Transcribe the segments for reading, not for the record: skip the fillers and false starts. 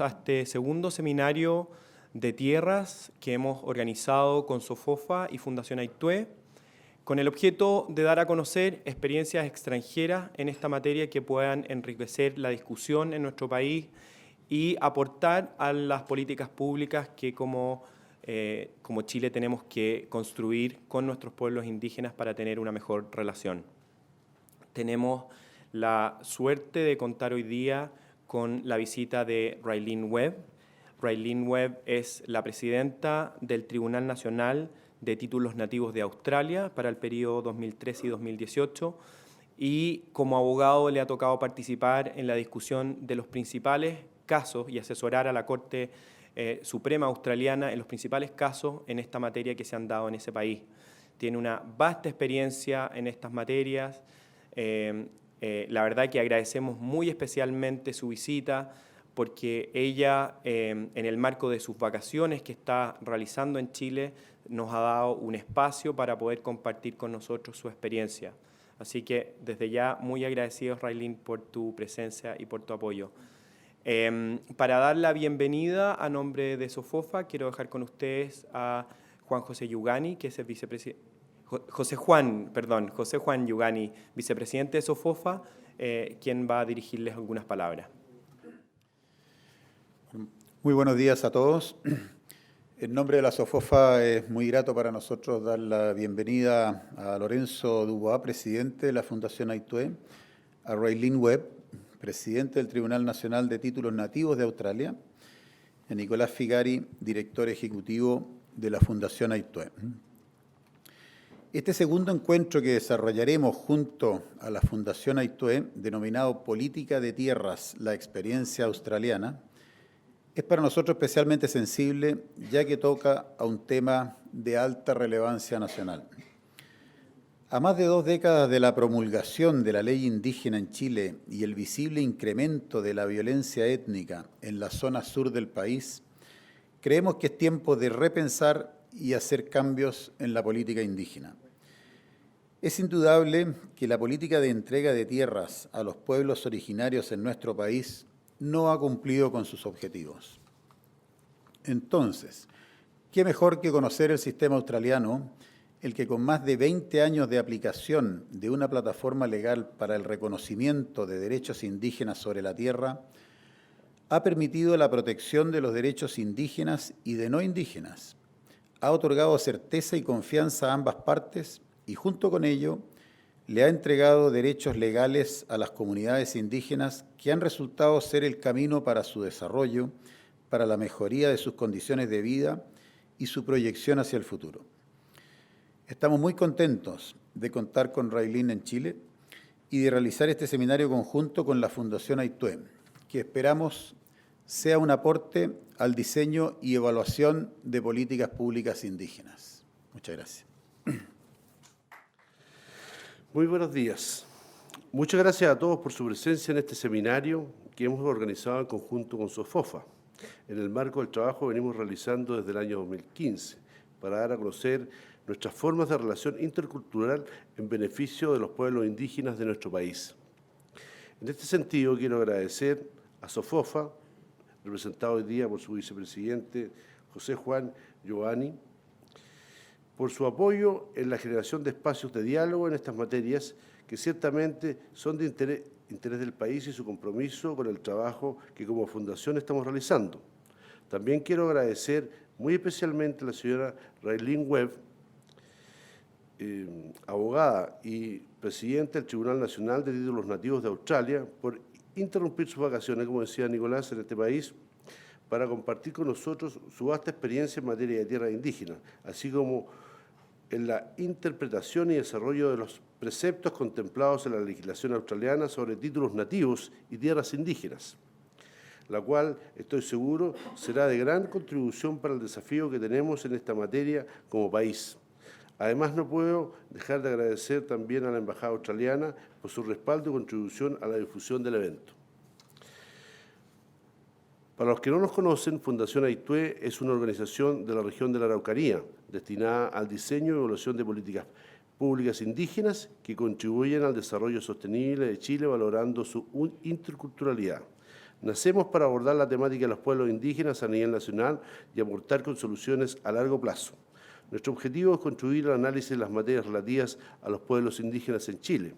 a este segundo seminario de tierras que hemos organizado con SOFOFA y Fundación Aitué, con el objeto de dar a conocer experiencias extranjeras en esta materia que puedan enriquecer la discusión en nuestro país y aportar a las políticas públicas que como Chile tenemos que construir con nuestros pueblos indígenas para tener una mejor relación. Tenemos la suerte de contar hoy día con la visita de Raylene Webb. Raylene Webb es la presidenta del Tribunal Nacional de Títulos Nativos de Australia para el periodo 2013 y 2018 y como abogado le ha tocado participar en la discusión de los principales casos y asesorar a la Corte Suprema Australiana en los principales casos en esta materia que se han dado en ese país. Tiene una vasta experiencia en estas materias. La verdad que agradecemos muy especialmente su visita porque ella, en el marco de sus vacaciones que está realizando en Chile, nos ha dado un espacio para poder compartir con nosotros su experiencia. Así que desde ya muy agradecidos, Raylene, por tu presencia y por tu apoyo. Para dar la bienvenida a nombre de SOFOFA, quiero dejar con ustedes a Juan José Yugani, que es el vicepresidente, José Juan Yugani, vicepresidente de SOFOFA, quien va a dirigirles algunas palabras. Muy buenos días a todos. En nombre de la SOFOFA es muy grato para nosotros dar la bienvenida a Lorenzo Dubois, presidente de la Fundación Aitué, a Raylene Webb, presidente del Tribunal Nacional de Títulos Nativos de Australia, y a Nicolás Figari, director ejecutivo de la Fundación Aitué. Este segundo encuentro que desarrollaremos junto a la Fundación Aitué, denominado Política de Tierras, la experiencia australiana, es para nosotros especialmente sensible, ya que toca a un tema de alta relevancia nacional. A más de 2 décadas de la promulgación de la ley indígena en Chile y el visible incremento de la violencia étnica en la zona sur del país, creemos que es tiempo de repensar y hacer cambios en la política indígena. Es indudable que la política de entrega de tierras a los pueblos originarios en nuestro país no ha cumplido con sus objetivos. Entonces, ¿qué mejor que conocer el sistema australiano, el que con más de 20 años de aplicación de una plataforma legal para el reconocimiento de derechos indígenas sobre la tierra, ha permitido la protección de los derechos indígenas y de no indígenas, ha otorgado certeza y confianza a ambas partes y junto con ello le ha entregado derechos legales a las comunidades indígenas que han resultado ser el camino para su desarrollo, para la mejoría de sus condiciones de vida y su proyección hacia el futuro. Estamos muy contentos de contar con Raylene en Chile y de realizar este seminario conjunto con la Fundación Aitué, que esperamos sea un aporte al diseño y evaluación de políticas públicas indígenas. Muchas gracias. Muy buenos días. Muchas gracias a todos por su presencia en este seminario que hemos organizado en conjunto con SOFOFA. En el marco del trabajo que venimos realizando desde el año 2015 para dar a conocer nuestras formas de relación intercultural en beneficio de los pueblos indígenas de nuestro país. En este sentido, quiero agradecer a SOFOFA, representado hoy día por su vicepresidente José Juan Yugani, por su apoyo en la generación de espacios de diálogo en estas materias que ciertamente son de interés del país y su compromiso con el trabajo que como fundación estamos realizando. También quiero agradecer muy especialmente a la señora Raylene Webb, abogada y presidenta del Tribunal Nacional de Títulos Nativos de Australia, por interrumpir sus vacaciones, como decía Nicolás, en este país, para compartir con nosotros su vasta experiencia en materia de tierra indígena, así como en la interpretación y desarrollo de los preceptos contemplados en la legislación australiana sobre títulos nativos y tierras indígenas, la cual, estoy seguro, será de gran contribución para el desafío que tenemos en esta materia como país. Además, no puedo dejar de agradecer también a la Embajada Australiana por su respaldo y contribución a la difusión del evento. Para los que no nos conocen, Fundación Aitué es una organización de la región de la Araucanía, destinada al diseño y evaluación de políticas públicas indígenas que contribuyen al desarrollo sostenible de Chile, valorando su interculturalidad. Nacemos para abordar la temática de los pueblos indígenas a nivel nacional y aportar con soluciones a largo plazo. Nuestro objetivo es contribuir al análisis de las materias relativas a los pueblos indígenas en Chile,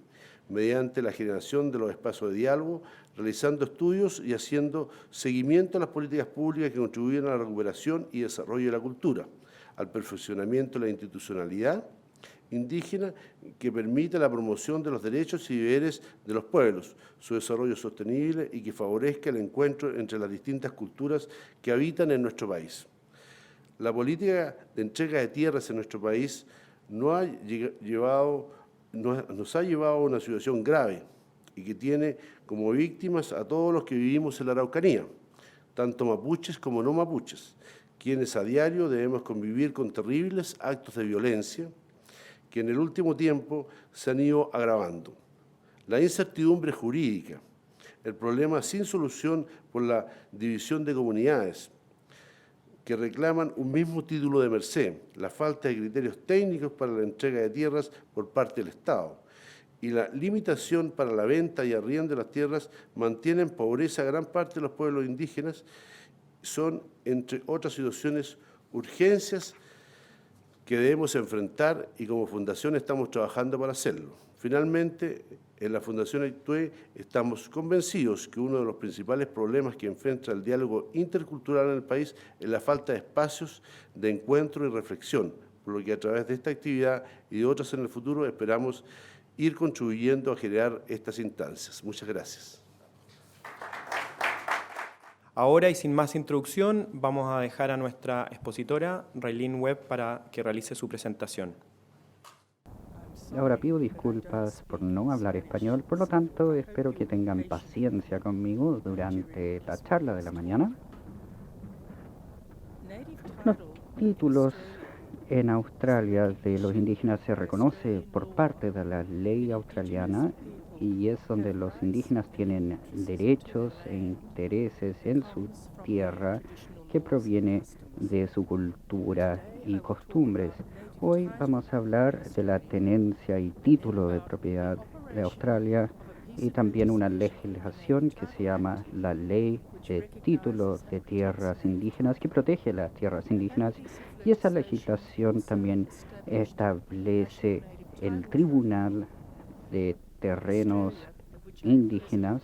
mediante la generación de los espacios de diálogo, realizando estudios y haciendo seguimiento a las políticas públicas que contribuyen a la recuperación y desarrollo de la cultura, al perfeccionamiento de la institucionalidad indígena que permita la promoción de los derechos y deberes de los pueblos, su desarrollo sostenible y que favorezca el encuentro entre las distintas culturas que habitan en nuestro país. La política de entrega de tierras en nuestro país nos ha llevado a una situación grave y que tiene como víctimas a todos los que vivimos en la Araucanía, tanto mapuches como no mapuches, quienes a diario debemos convivir con terribles actos de violencia que en el último tiempo se han ido agravando. La incertidumbre jurídica, el problema sin solución por la división de comunidades que reclaman un mismo título de merced, la falta de criterios técnicos para la entrega de tierras por parte del Estado y la limitación para la venta y arriendo de las tierras mantienen en pobreza a gran parte de los pueblos indígenas, son, entre otras situaciones, urgencias que debemos enfrentar y como Fundación estamos trabajando para hacerlo. Finalmente, en la Fundación Aitue estamos convencidos que uno de los principales problemas que enfrenta el diálogo intercultural en el país es la falta de espacios de encuentro y reflexión, por lo que a través de esta actividad y de otras en el futuro esperamos ir contribuyendo a generar estas instancias. Muchas gracias. Ahora y sin más introducción, vamos a dejar a nuestra expositora, Raylene Webb, para que realice su presentación. Ahora pido disculpas por no hablar español, por lo tanto espero que tengan paciencia conmigo durante la charla de la mañana. Los títulos en Australia de los indígenas se reconoce por parte de la ley australiana y es donde los indígenas tienen derechos e intereses en su tierra que proviene de su cultura y costumbres. Hoy vamos a hablar de la tenencia y título de propiedad de Australia y también una legislación que se llama la Ley de Título de Tierras Indígenas que protege las tierras indígenas y esa legislación también establece el Tribunal de Terrenos Indígenas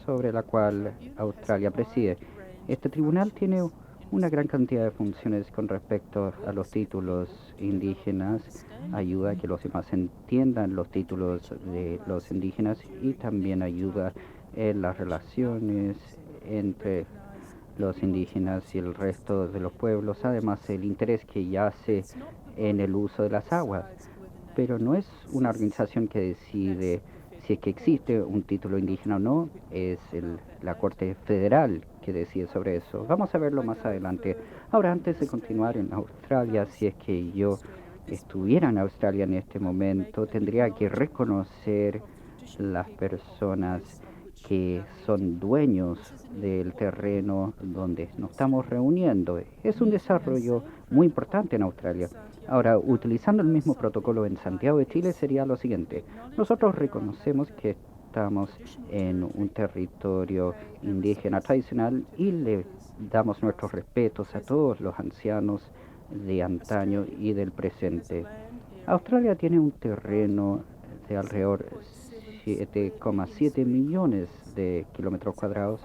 sobre la cual Australia preside. Este tribunal tiene una gran cantidad de funciones con respecto a los títulos indígenas, ayuda a que los demás entiendan los títulos de los indígenas y también ayuda en las relaciones entre los indígenas y el resto de los pueblos, además el interés que yace en el uso de las aguas. Pero no es una organización que decide si es que existe un título indígena o no, es la Corte Federal que decide sobre eso. Vamos a verlo más adelante. Ahora, antes de continuar en Australia, si es que yo estuviera en Australia en este momento, tendría que reconocer las personas que son dueños del terreno donde nos estamos reuniendo. Es un desarrollo muy importante en Australia. Ahora, utilizando el mismo protocolo en Santiago de Chile sería lo siguiente. Nosotros reconocemos que estamos en un territorio indígena tradicional y le damos nuestros respetos a todos los ancianos de antaño y del presente. Australia tiene un terreno de alrededor 7,7 millones de kilómetros cuadrados,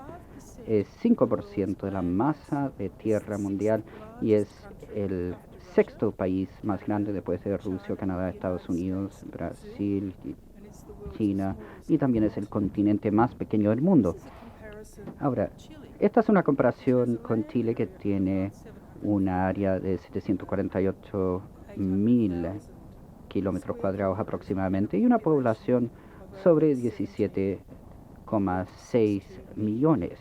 es 5% de la masa de tierra mundial y es el sexto país más grande después de Rusia, Canadá, Estados Unidos, Brasil, China y también es el continente más pequeño del mundo. Ahora, esta es una comparación con Chile que tiene una área de 748.000 kilómetros cuadrados aproximadamente y una población sobre 17,6 millones.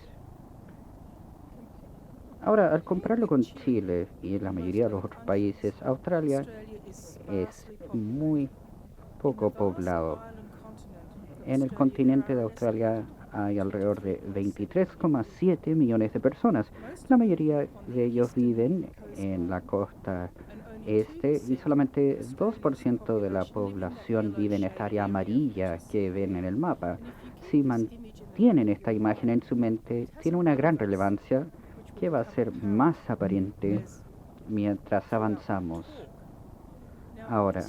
Ahora, al compararlo con Chile y la mayoría de los otros países, Australia es muy poco poblado. En el continente de Australia hay alrededor de 23,7 millones de personas. La mayoría de ellos viven en la costa este y solamente 2% de la población vive en esta área amarilla que ven en el mapa. Si tienen esta imagen en su mente tiene una gran relevancia que va a ser más aparente mientras avanzamos. Ahora,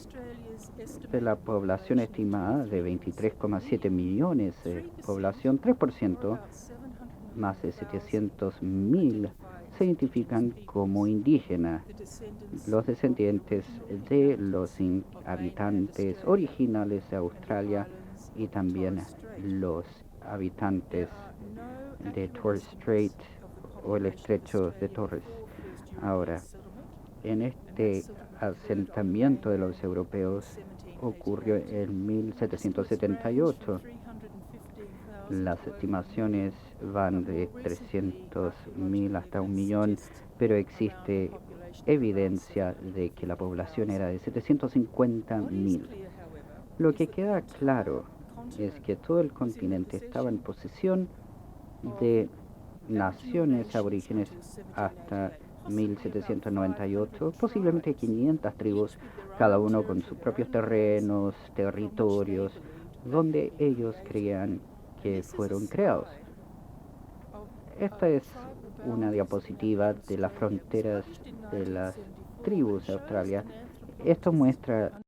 de la población estimada de 23,7 millones de población, 3%, más de 700.000, se identifican como indígenas, los descendientes de los habitantes originales de Australia y también los habitantes de Torres Strait o el estrecho de Torres. Ahora, en este asentamiento de los europeos ocurrió en 1778. Las estimaciones van de 300.000 hasta 1.000.000, pero existe evidencia de que la población era de 750.000. Lo que queda claro es que todo el continente estaba en posesión de naciones aborígenes hasta 1798, posiblemente 500 tribus, cada uno con sus propios terrenos, territorios, donde ellos creían que fueron creados. Esta es una diapositiva de las fronteras de las tribus de Australia. Esto muestra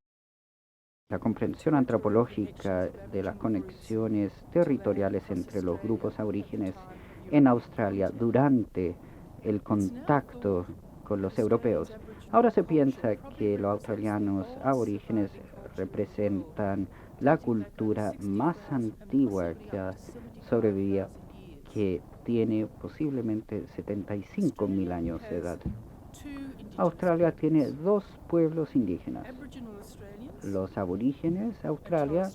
la comprensión antropológica de las conexiones territoriales entre los grupos aborígenes en Australia durante el contacto con los europeos. Ahora se piensa que los australianos aborígenes representan la cultura más antigua que ha sobrevivido, que tiene posiblemente 75.000 años de edad. Australia tiene dos pueblos indígenas, los aborígenes de Australia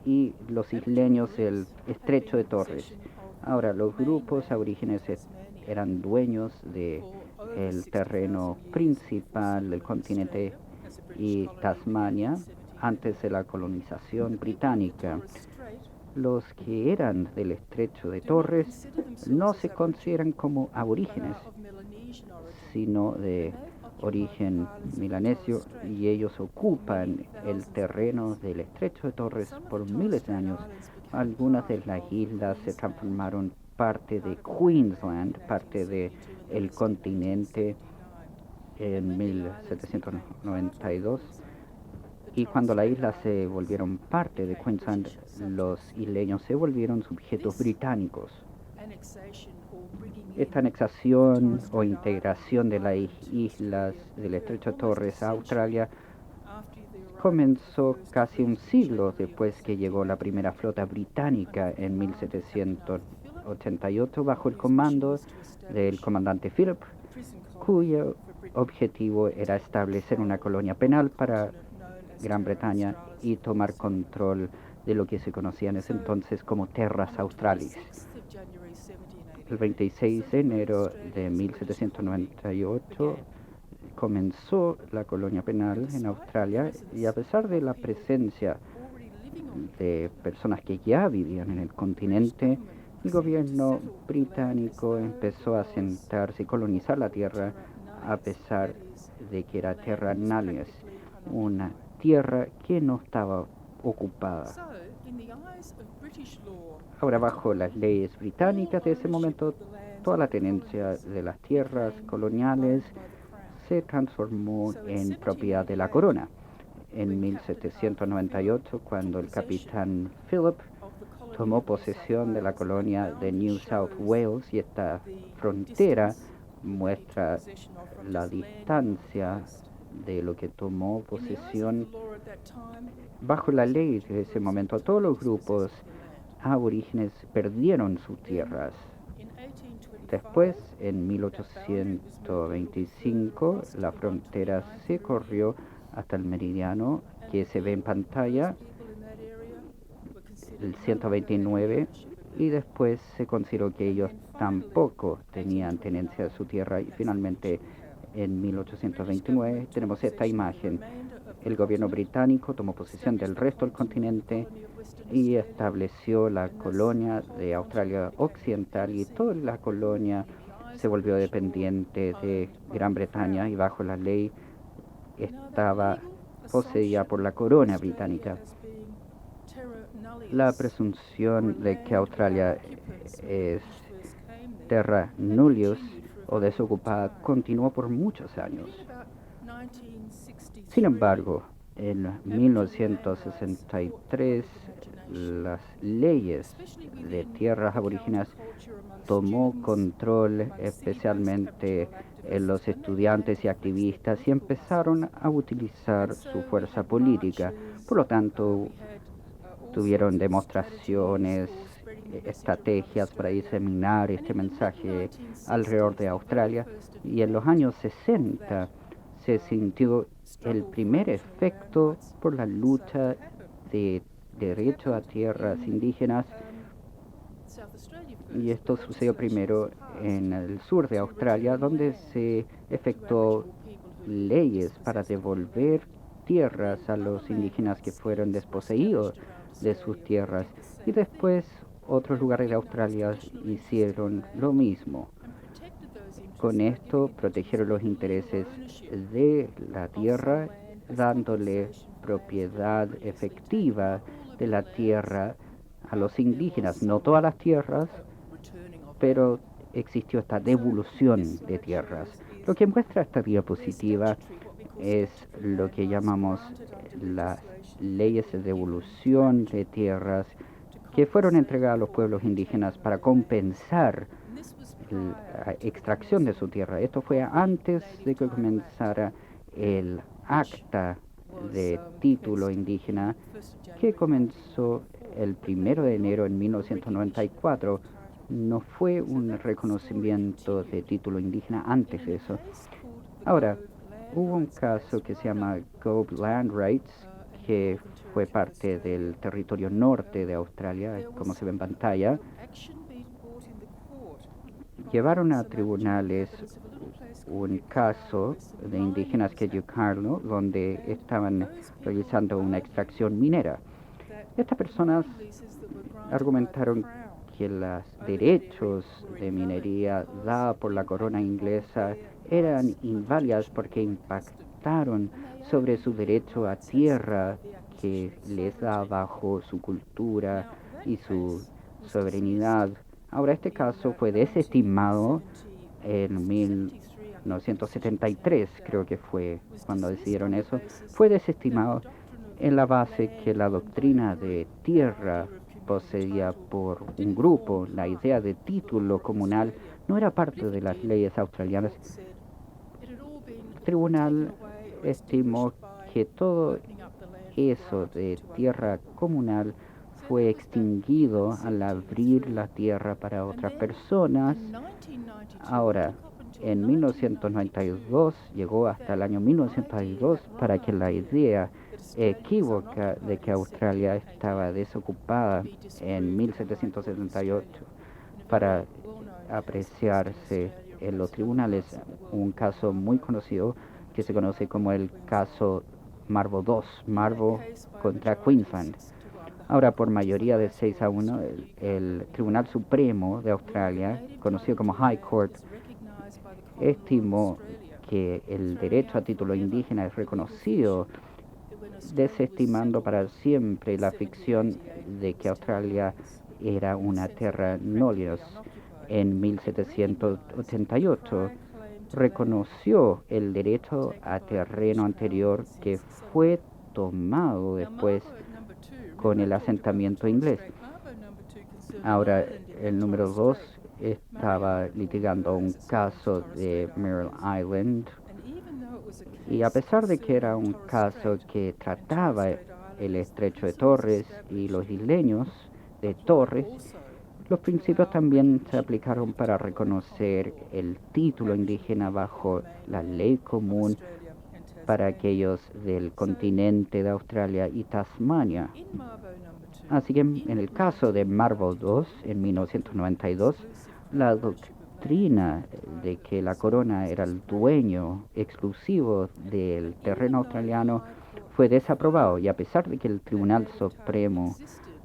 y los isleños del estrecho de Torres. Ahora, los grupos aborígenes eran dueños del terreno principal del continente y Tasmania antes de la colonización británica. Los que eran del estrecho de Torres no se consideran como aborígenes, sino de origen melanesio, y ellos ocupan el terreno del estrecho de Torres por miles de años. Algunas de las islas se transformaron parte de Queensland, parte del continente en 1792. Y cuando las islas se volvieron parte de Queensland, los isleños se volvieron sujetos británicos. Esta anexación o integración de las islas del estrecho de Torres a Australia comenzó casi un siglo después que llegó la primera flota británica en 1788 bajo el comando del comandante Phillip, cuyo objetivo era establecer una colonia penal para Gran Bretaña y tomar control de lo que se conocía en ese entonces como Terras Australis. El 26 de enero de 1798 comenzó la colonia penal en Australia, y a pesar de la presencia de personas que ya vivían en el continente, el gobierno británico empezó a asentarse y colonizar la tierra a pesar de que era terra nullius, una tierra que no estaba ocupada. Ahora, bajo las leyes británicas de ese momento, toda la tenencia de las tierras coloniales se transformó en propiedad de la corona. En 1798, cuando el capitán Phillip tomó posesión de la colonia de New South Wales, y esta frontera muestra la distancia de lo que tomó posesión. Bajo la ley de ese momento, todos los grupos aborígenes perdieron sus tierras. Después, en 1825, la frontera se corrió hasta el meridiano que se ve en pantalla, el 129, y después se consideró que ellos tampoco tenían tenencia de su tierra, y finalmente en 1829 tenemos esta imagen. El gobierno británico tomó posesión del resto del continente y estableció la colonia de Australia Occidental, y toda la colonia se volvió dependiente de Gran Bretaña y bajo la ley estaba poseída por la corona británica. La presunción de que Australia es terra nullius o desocupada continuó por muchos años. Sin embargo, en 1963, las leyes de tierras aborígenes tomó control especialmente en los estudiantes y activistas y empezaron a utilizar su fuerza política. Por lo tanto, tuvieron demostraciones, estrategias para diseminar este mensaje alrededor de Australia, y en los años 60 se sintió el primer efecto por la lucha de derecho a tierras indígenas, y esto sucedió primero en el sur de Australia, donde se efectuó leyes para devolver tierras a los indígenas que fueron desposeídos de sus tierras, y después otros lugares de Australia hicieron lo mismo. Con esto protegieron los intereses de la tierra, dándole propiedad efectiva de la tierra a los indígenas. No todas las tierras, pero existió esta devolución de tierras. Lo que muestra esta diapositiva es lo que llamamos las leyes de devolución de tierras que fueron entregadas a los pueblos indígenas para compensar la extracción de su tierra. Esto fue antes de que comenzara el acta de título indígena, que comenzó el 1 de enero en 1994. No fue un reconocimiento de título indígena antes de eso. Ahora, hubo un caso que se llama Gobe Land Rights, que fue parte del territorio norte de Australia, como se ve en pantalla. Llevaron a tribunales un caso de indígenas Quechua, donde estaban realizando una extracción minera. Estas personas argumentaron que los derechos de minería dados por la corona inglesa eran inválidas porque impactaron sobre su derecho a tierra que les da bajo su cultura y su soberanía. Ahora, este caso fue desestimado en 1973, creo que fue cuando decidieron eso. Fue desestimado en la base que la doctrina de tierra poseída por un grupo, la idea de título comunal, no era parte de las leyes australianas. El tribunal estimó que todo eso de tierra comunal fue extinguido al abrir la tierra para otras personas. Ahora, en 1992, llegó hasta el año 1992 para que la idea equívoca de que Australia estaba desocupada en 1778 para apreciarse en los tribunales un caso muy conocido que se conoce como el caso Marvo II, Marvo contra Queensland. Ahora, por mayoría de 6-1, el Tribunal Supremo de Australia, conocido como High Court, estimó que el derecho a título indígena es reconocido, desestimando para siempre la ficción de que Australia era una terra nullius. En 1788 reconoció el derecho a terreno anterior que fue tomado después con el asentamiento inglés. Ahora, el número 2 estaba litigando un caso de Merrill Island, y a pesar de que era un caso que trataba el estrecho de Torres y los isleños de Torres, los principios también se aplicaron para reconocer el título indígena bajo la ley común para aquellos del continente de Australia y Tasmania. Así que en el caso de Marvo II, en 1992, la doctrina de que la corona era el dueño exclusivo del terreno australiano fue desaprobado, y a pesar de que el Tribunal Supremo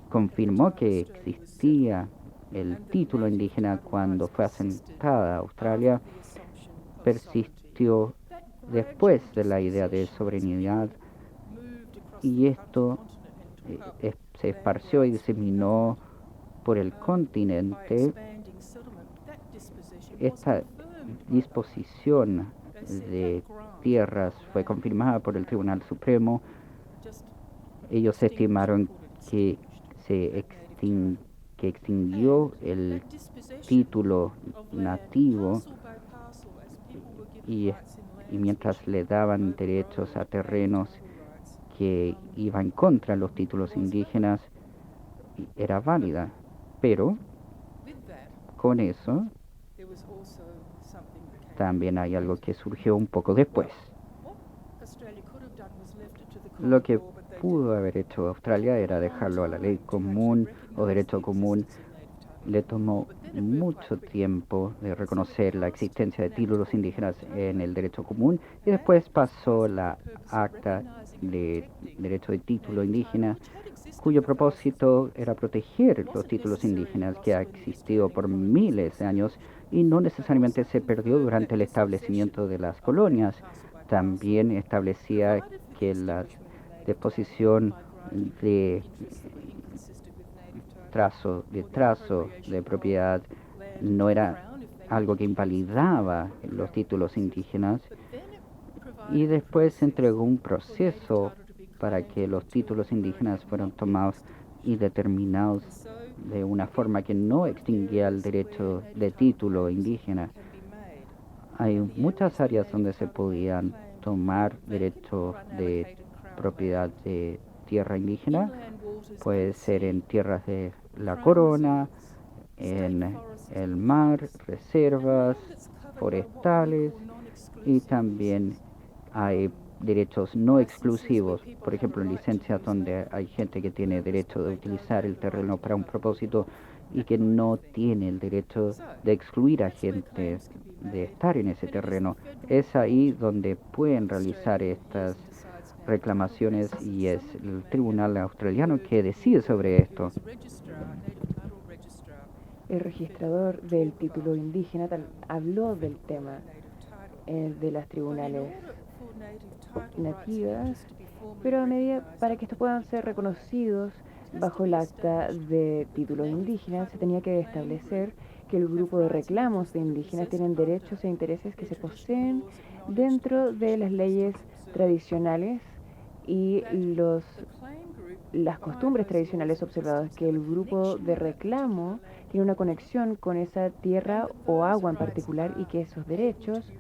confirmó que existía el título indígena cuando fue asentada Australia, persistió después de la idea de soberanía, y esto se se esparció y diseminó por el continente. Esta disposición de tierras fue confirmada por el Tribunal Supremo. Ellos estimaron que que extinguió el título nativo y mientras le daban derechos a terrenos que iban contra los títulos indígenas, era válida. Pero con eso también hay algo que surgió un poco después. Lo que pudo haber hecho Australia era dejarlo a la ley común o derecho común. Le tomó mucho tiempo de reconocer la existencia de títulos indígenas en el derecho común y después pasó la Acta de Derecho de Título Indígena, cuyo propósito era proteger los títulos indígenas que ha existido por miles de años y no necesariamente se perdió durante el establecimiento de las colonias. También establecía que la disposición de trazo de propiedad no era algo que invalidaba los títulos indígenas, y después se entregó un proceso para que los títulos indígenas fueran tomados y determinados de una forma que no extinguía el derecho de título indígena. Hay muchas áreas donde se podían tomar derechos de propiedad de tierra indígena. Puede ser en tierras de la corona, en el mar, reservas forestales, y también hay derechos no exclusivos, por ejemplo, en licencias donde hay gente que tiene derecho de utilizar el terreno para un propósito y que no tiene el derecho de excluir a gente de estar en ese terreno. Es ahí donde pueden realizar estas reclamaciones y es el tribunal australiano que decide sobre esto. El registrador del título indígena habló del tema de las tribunales nativas, pero a medida para que estos puedan ser reconocidos bajo el acta de títulos indígenas, se tenía que establecer que el grupo de reclamos de indígenas tienen derechos e intereses que se poseen dentro de las leyes tradicionales y las costumbres tradicionales observadas, que el grupo de reclamo tiene una conexión con esa tierra o agua en particular y que esos derechos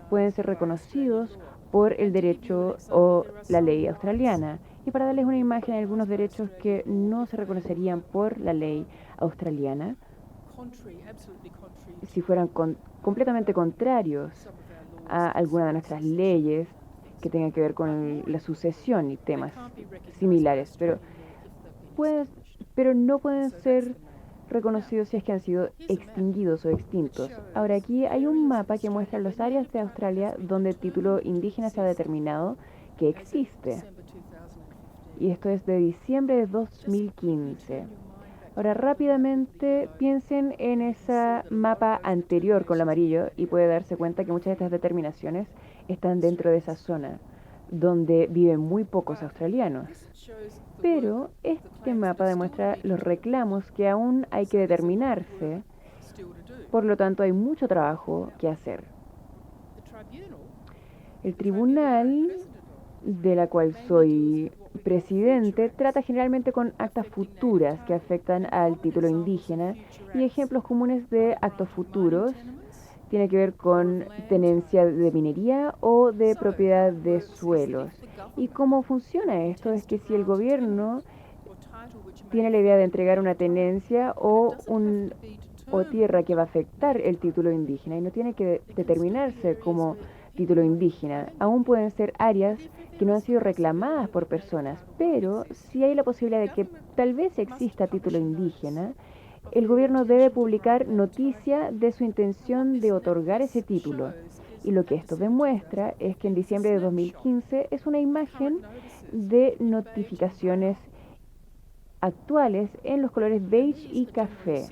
pueden ser reconocidos por el derecho o la ley australiana. Y para darles una imagen de algunos derechos que no se reconocerían por la ley australiana, si fueran completamente contrarios a alguna de nuestras leyes que tengan que ver con la sucesión y temas similares, pero no pueden ser reconocidos si es que han sido extinguidos o extintos. Ahora, aquí hay un mapa que muestra las áreas de Australia donde el título indígena se ha determinado que existe. Y esto es de diciembre de 2015. Ahora, rápidamente piensen en ese mapa anterior con el amarillo y puede darse cuenta que muchas de estas determinaciones están dentro de esa zona donde viven muy pocos australianos. Pero este mapa demuestra los reclamos que aún hay que determinarse, por lo tanto hay mucho trabajo que hacer. El tribunal, de la cual soy presidente, trata generalmente con actas futuras que afectan al título indígena, y ejemplos comunes de actos futuros tiene que ver con tenencia de minería o de propiedad de suelos. ¿Y cómo funciona esto? Es que si el gobierno tiene la idea de entregar una tenencia o tierra que va a afectar el título indígena y no tiene que determinarse como título indígena, aún pueden ser áreas que no han sido reclamadas por personas, pero si hay la posibilidad de que tal vez exista título indígena, el gobierno debe publicar noticia de su intención de otorgar ese título. Y lo que esto demuestra es que en diciembre de 2015 es una imagen de notificaciones actuales en los colores beige y café.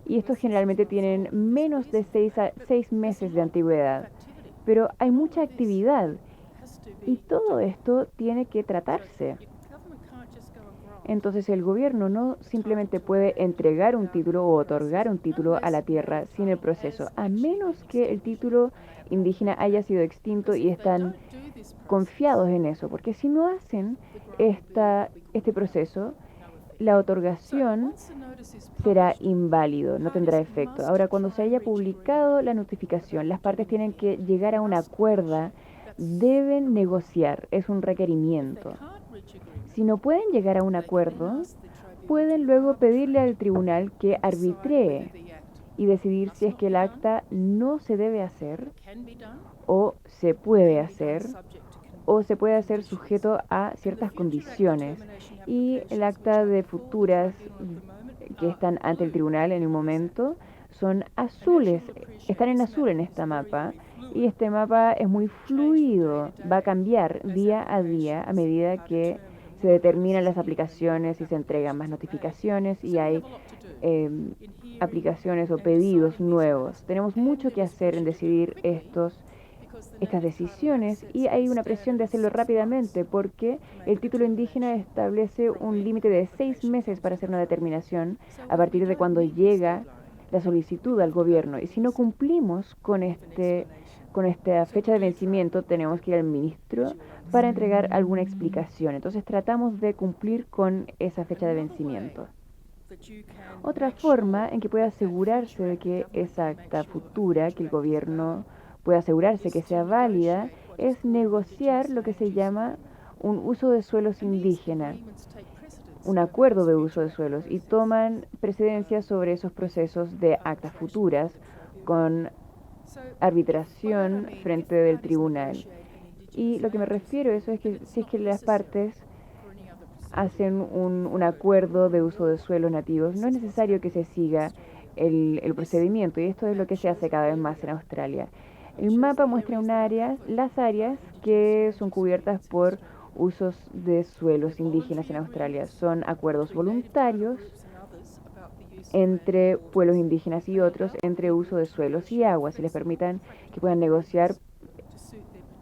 Y estos generalmente tienen menos de 6 meses de antigüedad. Pero hay mucha actividad y todo esto tiene que tratarse. Entonces el gobierno no simplemente puede entregar un título o otorgar un título a la tierra sin el proceso, a menos que el título indígena haya sido extinto y están confiados en eso, porque si no hacen este proceso, la otorgación será inválido, no tendrá efecto. Ahora, cuando se haya publicado la notificación, las partes tienen que llegar a un acuerdo, deben negociar, es un requerimiento. Si no pueden llegar a un acuerdo, pueden luego pedirle al tribunal que arbitree y decidir si es que el acta no se debe hacer o se puede hacer o se puede hacer sujeto a ciertas condiciones. Y el acta de futuras que están ante el tribunal en el momento son azules, están en azul en esta mapa, y este mapa es muy fluido, va a cambiar día a día a medida que se determinan las aplicaciones y se entregan más notificaciones y hay aplicaciones o pedidos nuevos. Tenemos mucho que hacer en decidir estas decisiones y hay una presión de hacerlo rápidamente porque el título indígena establece un límite de 6 meses para hacer una determinación a partir de cuando llega la solicitud al gobierno. Y si no cumplimos con esta fecha de vencimiento, tenemos que ir al ministro para entregar alguna explicación. Entonces tratamos de cumplir con esa fecha de vencimiento. Otra forma en que puede asegurarse de que esa acta futura, que el gobierno puede asegurarse que sea válida, es negociar lo que se llama un uso de suelos indígena, un acuerdo de uso de suelos, y toman precedencia sobre esos procesos de actas futuras con arbitración frente del tribunal. Y lo que me refiero a eso es que si es que las partes hacen un acuerdo de uso de suelos nativos, no es necesario que se siga el procedimiento, y esto es lo que se hace cada vez más en Australia. El mapa muestra las áreas que son cubiertas por usos de suelos indígenas en Australia. Son acuerdos voluntarios entre pueblos indígenas y otros, entre uso de suelos y aguas, y les permitan que puedan negociar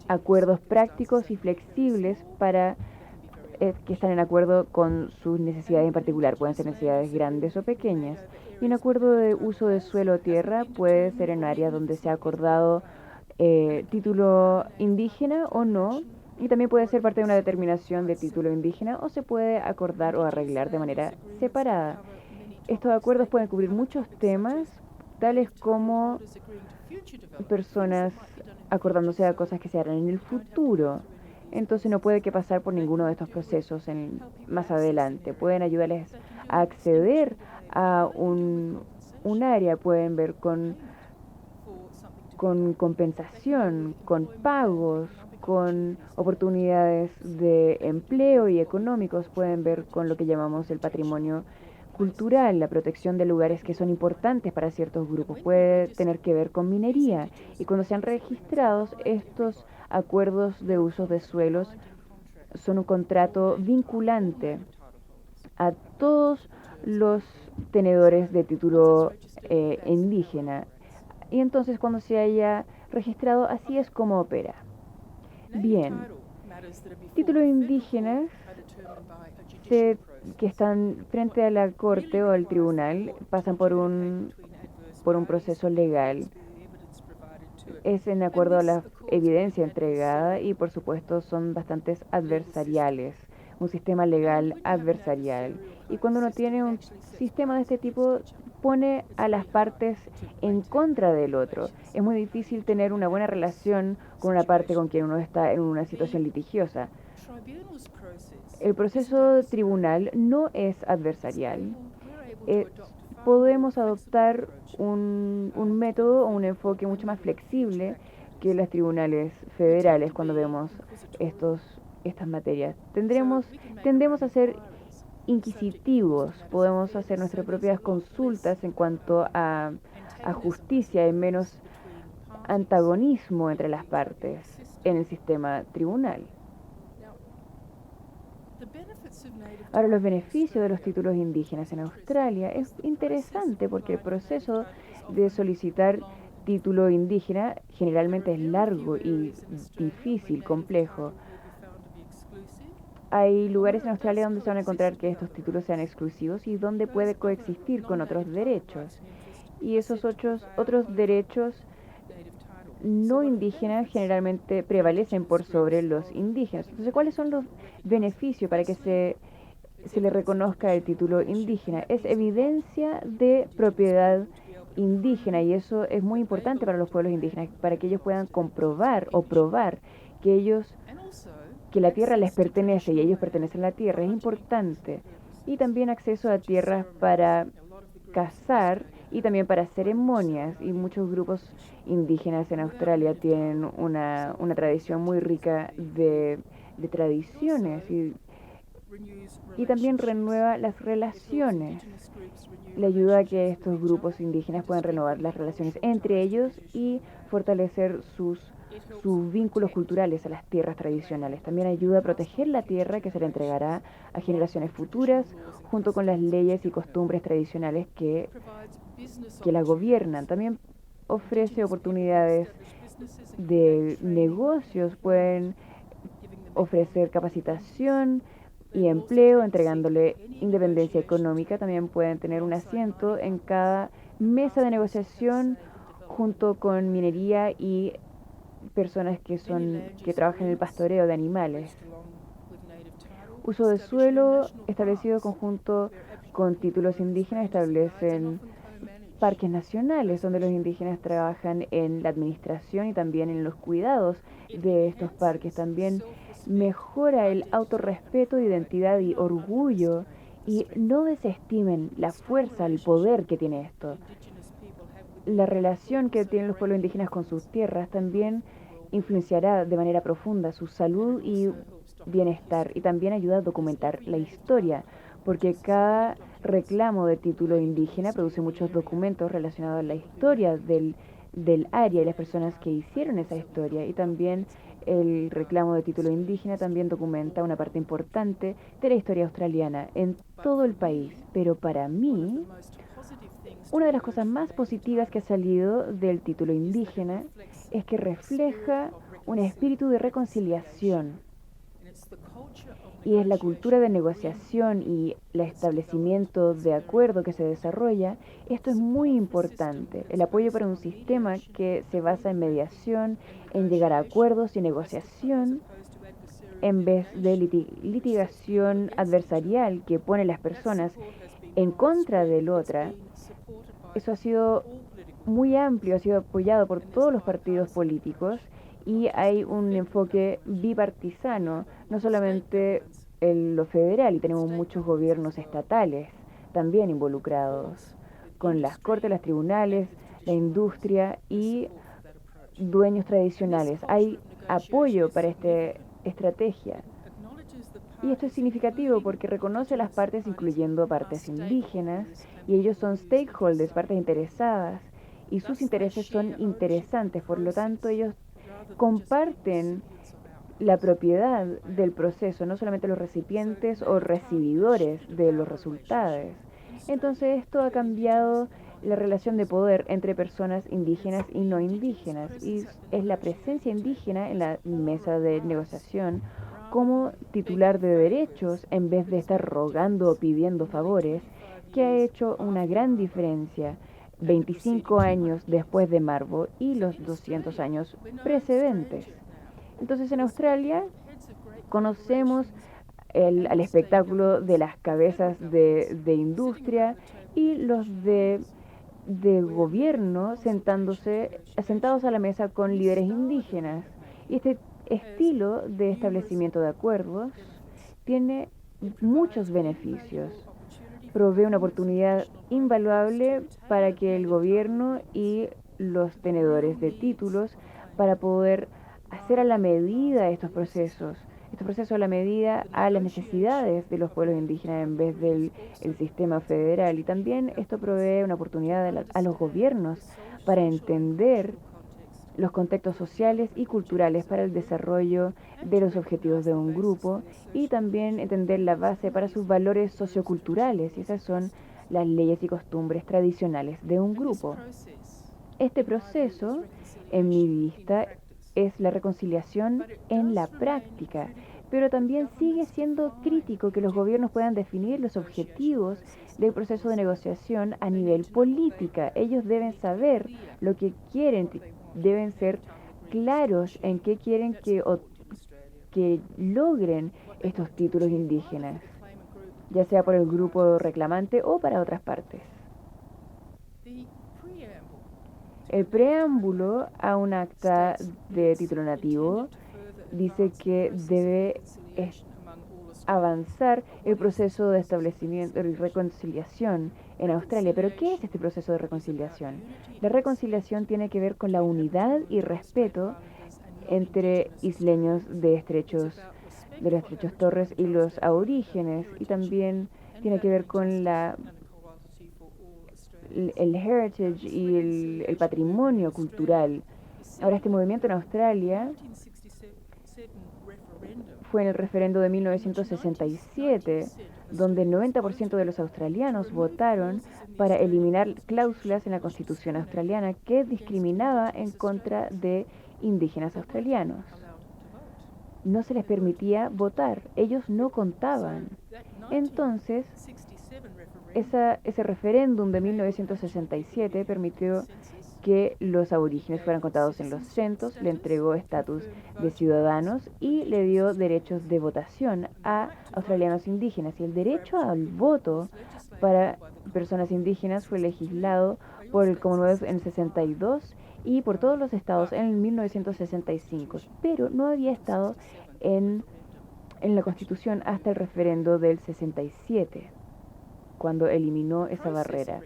acuerdos prácticos y flexibles para que están en acuerdo con sus necesidades en particular. Pueden ser necesidades grandes o pequeñas. Y un acuerdo de uso de suelo o tierra puede ser en áreas donde se ha acordado título indígena o no, y también puede ser parte de una determinación de título indígena o se puede acordar o arreglar de manera separada. Estos acuerdos pueden cubrir muchos temas, tales como personas acordándose de cosas que se harán en el futuro. Entonces no puede que pasar por ninguno de estos procesos más adelante. Pueden ayudarles a acceder a un área, pueden ver con compensación, con pagos, con oportunidades de empleo y económicos, pueden ver con lo que llamamos el patrimonio cultural, la protección de lugares que son importantes para ciertos grupos, puede tener que ver con minería, y cuando sean registrados estos acuerdos de usos de suelos son un contrato vinculante a todos los tenedores de título indígena. Y entonces cuando se haya registrado, así es como opera. Bien, títulos indígenas que están frente a la corte o al tribunal pasan por un proceso legal. Es en acuerdo a la evidencia entregada y por supuesto son bastante adversariales, un sistema legal adversarial. Y cuando uno tiene un sistema de este tipo, pone a las partes en contra del otro. Es muy difícil tener una buena relación con una parte con quien uno está en una situación litigiosa. El proceso tribunal no es adversarial. Podemos adoptar un método o un enfoque mucho más flexible que los tribunales federales cuando vemos estas materias. Tendemos a ser inquisitivos, podemos hacer nuestras propias consultas en cuanto a justicia y menos antagonismo entre las partes en el sistema tribunal. Ahora, los beneficios de los títulos indígenas en Australia es interesante porque el proceso de solicitar título indígena generalmente es largo y difícil, complejo. hay lugares en Australia donde se van a encontrar que estos títulos sean exclusivos y donde puede coexistir con otros derechos. Y esos otros derechos no indígenas generalmente prevalecen por sobre los indígenas. Entonces, ¿cuáles son los beneficios para que se le reconozca el título indígena? Es evidencia de propiedad indígena y eso es muy importante para los pueblos indígenas, para que ellos puedan comprobar o probar que la tierra les pertenece y ellos pertenecen a la tierra. Es importante. Y también acceso a tierras para cazar y también para ceremonias. Y muchos grupos indígenas en Australia tienen una tradición muy rica de tradiciones y también renueva las relaciones. Le ayuda a que estos grupos indígenas puedan renovar las relaciones entre ellos y fortalecer sus vínculos culturales a las tierras tradicionales. También ayuda a proteger la tierra que se le entregará a generaciones futuras, junto con las leyes y costumbres tradicionales que la gobiernan. También ofrece oportunidades de negocios, pueden ofrecer capacitación y empleo, entregándole independencia económica. También pueden tener un asiento en cada mesa de negociación junto con minería y personas que trabajan en el pastoreo de animales. Uso de suelo establecido conjunto con títulos indígenas establecen parques nacionales donde los indígenas trabajan en la administración y también en los cuidados de estos parques. También mejora el autorrespeto, identidad y orgullo, y no desestimen la fuerza, el poder que tiene esto. La relación que tienen los pueblos indígenas con sus tierras también influenciará de manera profunda su salud y bienestar, y también ayuda a documentar la historia, porque cada reclamo de título indígena produce muchos documentos relacionados a la historia del área y las personas que hicieron esa historia. Y también el reclamo de título indígena también documenta una parte importante de la historia australiana en todo el país. Pero para mí, una de las cosas más positivas que ha salido del título indígena es que refleja un espíritu de reconciliación. Y es la cultura de negociación y el establecimiento de acuerdo que se desarrolla. Esto es muy importante. El apoyo para un sistema que se basa en mediación, en llegar a acuerdos y negociación, en vez de litigación adversarial que pone a las personas en contra del otra. Eso ha sido muy amplio, ha sido apoyado por todos los partidos políticos y hay un enfoque bipartisano, no solamente en lo federal, y tenemos muchos gobiernos estatales también involucrados, con las cortes, los tribunales, la industria y dueños tradicionales. Hay apoyo para esta estrategia. Y esto es significativo porque reconoce a las partes, incluyendo partes indígenas, y ellos son stakeholders, partes interesadas, y sus intereses son interesantes. Por lo tanto, ellos comparten la propiedad del proceso, no solamente los recipientes o recibidores de los resultados. Entonces, esto ha cambiado la relación de poder entre personas indígenas y no indígenas, y es la presencia indígena en la mesa de negociación como titular de derechos en vez de estar rogando o pidiendo favores, que ha hecho una gran diferencia 25 años después de Mabo y los 200 años precedentes. Entonces, en Australia conocemos al espectáculo de las cabezas de industria y los de gobierno sentados a la mesa con líderes indígenas. Y este estilo de establecimiento de acuerdos tiene muchos beneficios. Provee una oportunidad invaluable para que el gobierno y los tenedores de títulos para poder hacer a la medida estos procesos a la medida a las necesidades de los pueblos indígenas en vez del sistema federal. Y también esto provee una oportunidad a los gobiernos para entender los contextos sociales y culturales para el desarrollo de los objetivos de un grupo y también entender la base para sus valores socioculturales, y esas son las leyes y costumbres tradicionales de un grupo. Este proceso, en mi vista, es la reconciliación en la práctica, pero también sigue siendo crítico que los gobiernos puedan definir los objetivos del proceso de negociación a nivel política. Ellos deben saber lo que quieren, deben ser claros en qué quieren que logren estos títulos indígenas, ya sea por el grupo reclamante o para otras partes. El preámbulo a un acta de título nativo dice que debe avanzar el proceso de establecimiento y reconciliación en Australia. Pero ¿qué es este proceso de reconciliación? La reconciliación tiene que ver con la unidad y respeto entre isleños de los estrechos Torres y los aborígenes, y también tiene que ver con el heritage y el patrimonio cultural. Ahora, este movimiento en Australia fue en el referendo de 1967, donde el 90% de los australianos votaron para eliminar cláusulas en la Constitución australiana que discriminaba en contra de indígenas australianos. No se les permitía votar, ellos no contaban. Entonces, ese referéndum de 1967 permitió que los aborígenes fueran contados en los censos, le entregó estatus de ciudadanos y le dio derechos de votación a australianos indígenas. Y el derecho al voto para personas indígenas fue legislado por el Commonwealth en el 62 y por todos los estados en 1965, pero no había estado en la Constitución hasta el referendo del 67, cuando eliminó esa barrera.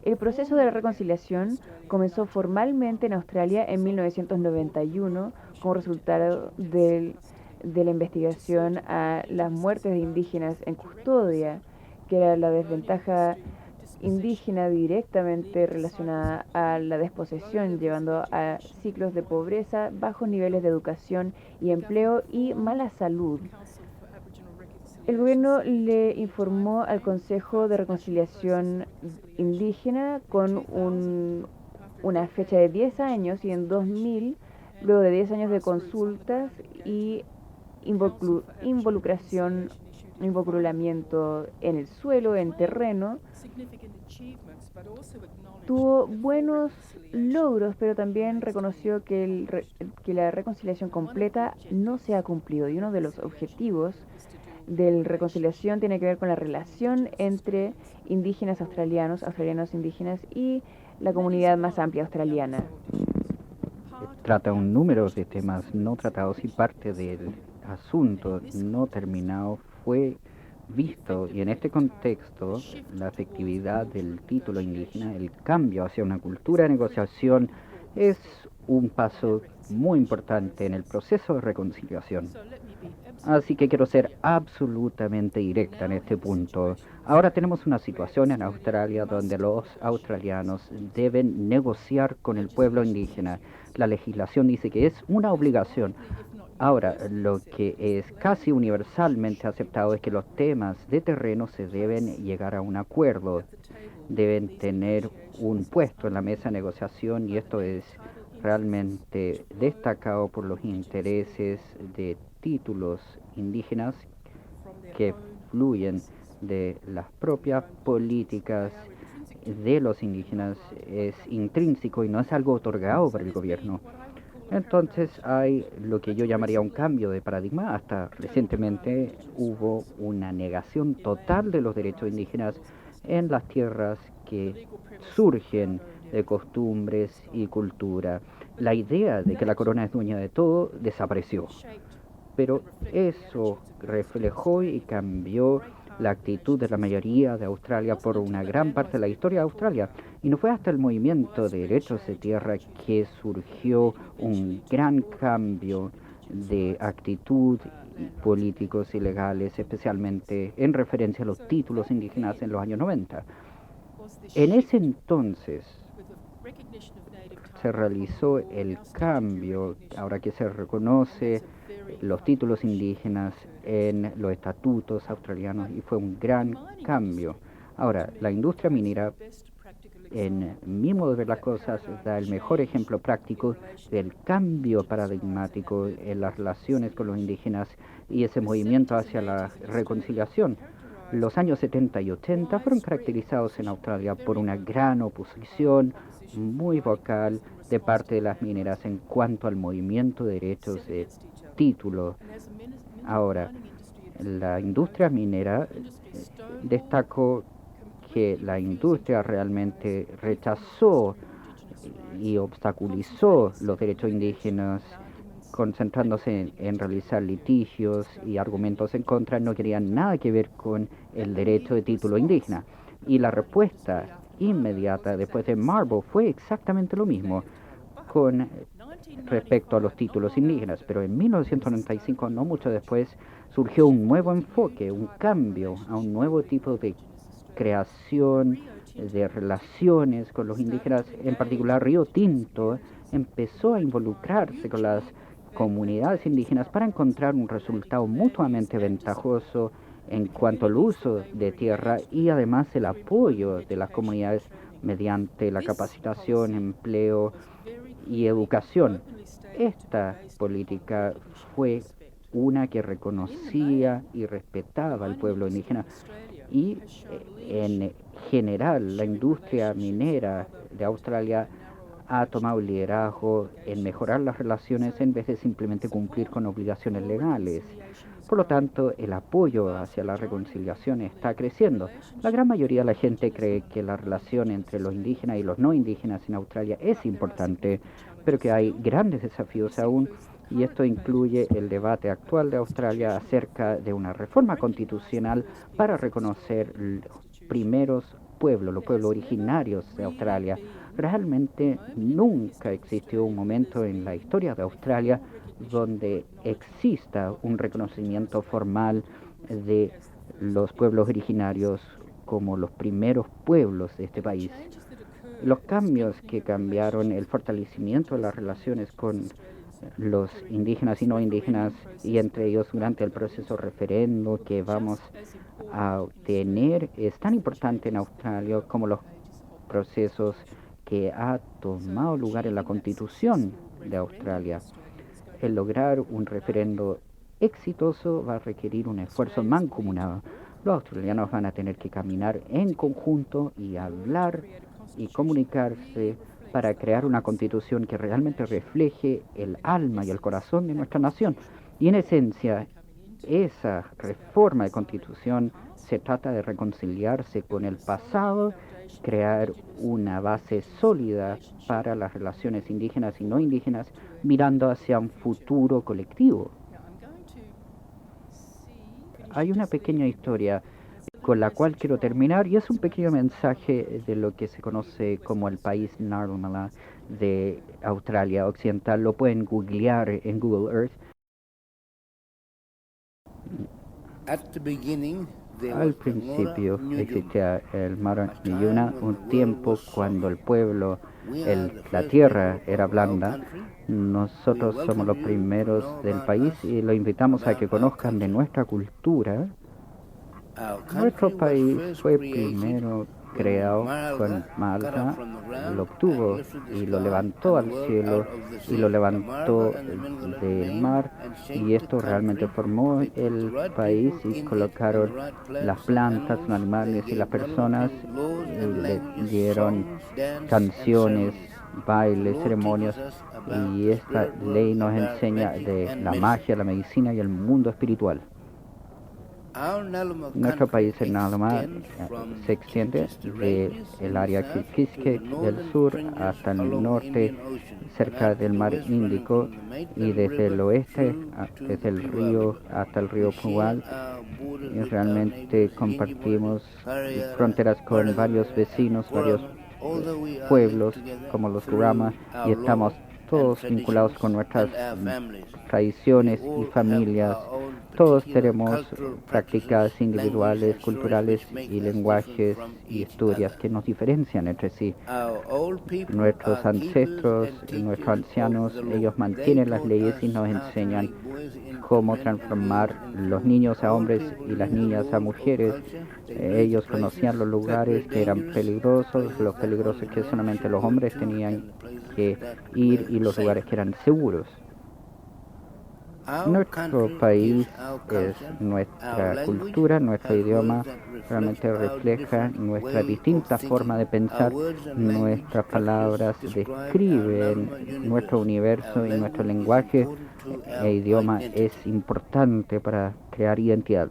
El proceso de la reconciliación comenzó formalmente en Australia en 1991 como resultado de la investigación a las muertes de indígenas en custodia, que era la desventaja indígena directamente relacionada a la desposesión, llevando a ciclos de pobreza, bajos niveles de educación y empleo y mala salud. El gobierno le informó al Consejo de Reconciliación Indígena con una fecha de 10 años y en 2000, luego de 10 años de consultas y involucramiento en el suelo, en terreno, tuvo buenos logros, pero también reconoció que la reconciliación completa no se ha cumplido. Y uno de los objetivos de la reconciliación tiene que ver con la relación entre indígenas australianos indígenas y la comunidad más amplia australiana. Trata un número de temas no tratados y parte del asunto no terminado fue visto, y en este contexto la efectividad del título indígena, el cambio hacia una cultura de negociación, es un paso muy importante en el proceso de reconciliación. Así que quiero ser absolutamente directa en este punto. Ahora tenemos una situación en Australia donde los australianos deben negociar con el pueblo indígena. La legislación dice que es una obligación. Ahora, lo que es casi universalmente aceptado es que los temas de terreno se deben llegar a un acuerdo, deben tener un puesto en la mesa de negociación, y esto es realmente destacado por los intereses de títulos indígenas que fluyen de las propias políticas de los indígenas. Es intrínseco y no es algo otorgado por el gobierno. Entonces hay lo que yo llamaría un cambio de paradigma. Hasta recientemente hubo una negación total de los derechos indígenas en las tierras que surgen de costumbres y cultura. La idea de que la corona es dueña de todo desapareció. Pero eso reflejó y cambió la actitud de la mayoría de Australia por una gran parte de la historia de Australia. Y no fue hasta el movimiento de derechos de tierra que surgió un gran cambio de actitud políticos y legales, especialmente en referencia a los títulos indígenas en los años 90. En ese entonces se realizó el cambio, ahora que se reconoce los títulos indígenas en los estatutos australianos, y fue un gran cambio. Ahora, la industria minera en mi modo de ver las cosas, da el mejor ejemplo práctico del cambio paradigmático en las relaciones con los indígenas y ese movimiento hacia la reconciliación. Los años 70 y 80 fueron caracterizados en Australia por una gran oposición muy vocal de parte de las mineras en cuanto al movimiento de derechos de título. Ahora, la industria minera destacó que la industria realmente rechazó y obstaculizó los derechos indígenas, concentrándose en realizar litigios y argumentos en contra, no querían nada que ver con el derecho de título indígena. Y la respuesta inmediata después de Marble fue exactamente lo mismo con respecto a los títulos indígenas. Pero en 1995, no mucho después, surgió un nuevo enfoque, un cambio a un nuevo tipo de creación de relaciones con los indígenas. En particular, Río Tinto empezó a involucrarse con las comunidades indígenas para encontrar un resultado mutuamente ventajoso en cuanto al uso de tierra y además el apoyo de las comunidades mediante la capacitación, empleo y educación. Esta política fue una que reconocía y respetaba al pueblo indígena y en general la industria minera de Australia ha tomado liderazgo en mejorar las relaciones en vez de simplemente cumplir con obligaciones legales. Por lo tanto, el apoyo hacia la reconciliación está creciendo. La gran mayoría de la gente cree que la relación entre los indígenas y los no indígenas en Australia es importante, pero que hay grandes desafíos aún, y esto incluye el debate actual de Australia acerca de una reforma constitucional para reconocer los primeros pueblos, los pueblos originarios de Australia. Realmente nunca existió un momento en la historia de Australia donde exista un reconocimiento formal de los pueblos originarios como los primeros pueblos de este país. Los cambios que cambiaron el fortalecimiento de las relaciones con los indígenas y no indígenas, y entre ellos durante el proceso referendo que vamos a tener, es tan importante en Australia como los procesos que ha tomado lugar en la Constitución de Australia. El lograr un referendo exitoso va a requerir un esfuerzo mancomunado. Los australianos van a tener que caminar en conjunto y hablar y comunicarse para crear una constitución que realmente refleje el alma y el corazón de nuestra nación. Y en esencia, esa reforma de constitución se trata de reconciliarse con el pasado, crear una base sólida para las relaciones indígenas y no indígenas, mirando hacia un futuro colectivo. Hay una pequeña historia con la cual quiero terminar, y es un pequeño mensaje de lo que se conoce como el país Ngarrindjeri de Australia Occidental. Lo pueden googlear en Google Earth. Al principio existía el Mar Nyuna, un tiempo cuando el pueblo, la tierra era blanda. Nosotros somos los primeros del país y los invitamos a que conozcan de nuestra cultura. Nuestro país fue primero creado con Malta, lo obtuvo y lo levantó al cielo y lo levantó del mar, y esto realmente formó el país y colocaron las plantas, los animales y las personas, y le dieron canciones, bailes, ceremonias, y esta ley nos enseña de la magia, la medicina y el mundo espiritual. Nuestro país, el Ngalama, se extiende del área Kiskek del sur hasta el norte, cerca del mar Índico, y desde el oeste, desde el río hasta el río Pugal. Y realmente compartimos fronteras con varios vecinos, varios pueblos como los Kurama, y estamos todos vinculados con nuestras tradiciones y familias. Todos tenemos prácticas individuales, culturales y lenguajes y historias que nos diferencian entre sí. Nuestros ancestros y nuestros ancianos, ellos mantienen las leyes y nos enseñan cómo transformar los niños a hombres y las niñas a mujeres, Ellos conocían los lugares que eran peligrosos, los peligrosos que solamente los hombres tenían que ir y los lugares que eran seguros. Nuestro país es nuestra cultura, nuestro idioma realmente refleja nuestra distinta forma de pensar. Nuestras palabras describen nuestro universo y nuestro lenguaje e idioma es importante para crear identidad.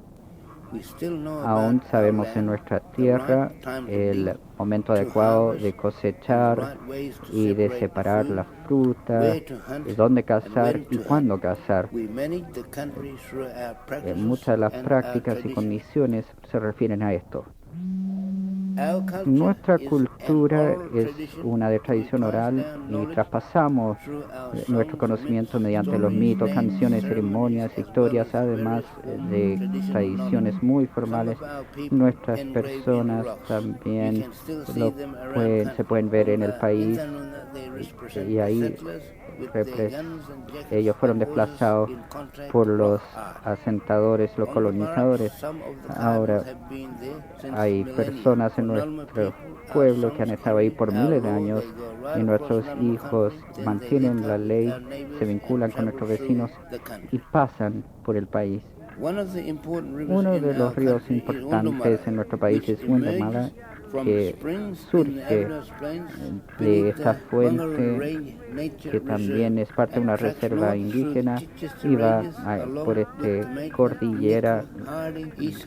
Aún sabemos en nuestra tierra el momento adecuado de cosechar y de separar la fruta, de dónde cazar y cuándo cazar. Muchas de las prácticas y condiciones se refieren a esto. Nuestra cultura es una de tradición oral y traspasamos nuestro conocimiento mediante los mitos, canciones, ceremonias, historias, además de tradiciones muy formales. Nuestras personas también se pueden ver en el país y ahí ellos fueron desplazados por los asentadores, los colonizadores. Ahora hay personas en nuestro pueblo que han estado ahí por miles de años y nuestros hijos mantienen la ley, se vinculan con nuestros vecinos y pasan por el país. Uno de los ríos importantes en nuestro país es Guatemala, que surge de esta fuente que también es parte de una reserva indígena y va por esta cordillera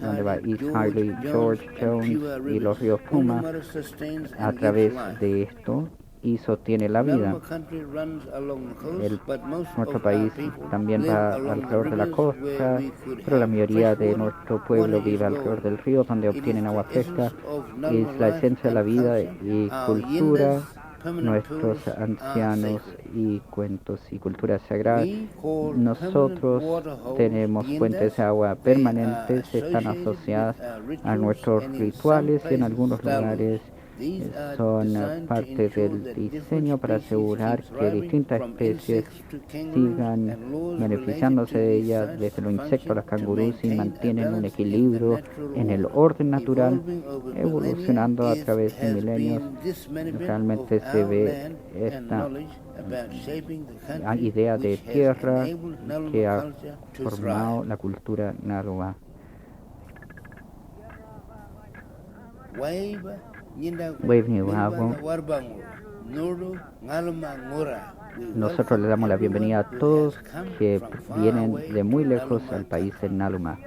donde va East Harley, George Jones y los ríos Puma. A través de esto y sostiene la vida. Nuestro país también va alrededor de la costa, pero la mayoría de nuestro pueblo vive alrededor del río, donde obtienen agua fresca. Es la esencia de la vida y cultura, nuestros ancianos y cuentos y culturas sagradas. Nosotros tenemos fuentes de agua permanentes, están asociadas a nuestros rituales y en algunos lugares son parte del diseño para asegurar que distintas especies sigan beneficiándose de ellas, desde los insectos a los cangurús, y mantienen un equilibrio en el orden natural, evolucionando a través de milenios. Realmente se ve esta idea de tierra que ha formado la cultura náhuatl. Nosotros le damos la bienvenida a todos que vienen de muy lejos al país de Naluma.